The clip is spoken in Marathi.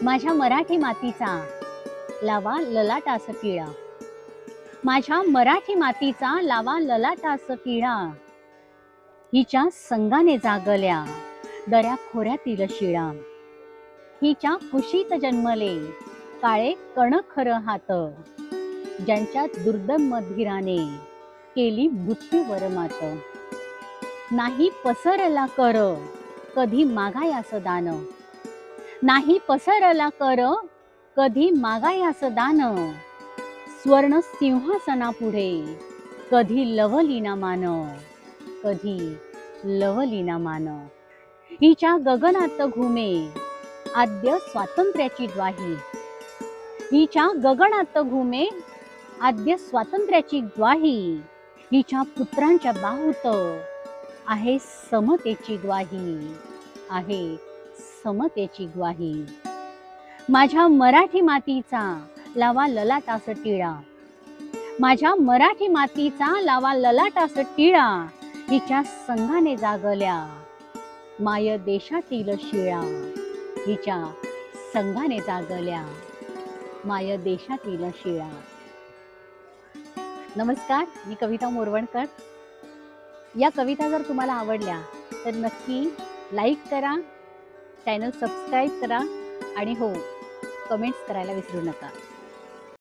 माझ्या मराठी मातीचा लावा ललाटास टिळा, माझ्या मराठी मातीचा लावा ललाटास टिळा, हिच्या संगाने जागल्या दऱ्या खोऱ्यातील शिळा, हिच्या कुशीत जन्मले काळे कणखर हात, ज्यांच्या दुर्दम धीराने केली मृत्यूवर मात, नाही पसरला कर कधी मागायास दान, नाही पसरला कर कधी मागायास दान, स्वर्ण सिंहासनापुढे कधी लवली ना मान, कधी लवली ना मान, हिच्या गगनात घुमे आद्य स्वातंत्र्याची ग्वाही, हिच्या गगनात घुमे आद्य स्वातंत्र्याची ग्वाही, हिच्या पुत्रांच्या बाहुत आहे समतेची ग्वाही, आहे समतेची ग्वाही। माझ्या मराठी मातीचा लावा ललाटास टिळा, माझ्या मराठी मातीचा लावा ललाटास टिळा, हिच्या संघाने जागल्या माय देशातील शिळा, हिच्या संघाने जागल्या माय देशातील शिळा। नमस्कार, मी कविता मोरवणकर। या कविता जर तुम्हाला आवडल्या तर नक्की लाईक करा, चॅनल सबस्क्राईब करा आणि हो, कमेंट्स करायला विसरू नका।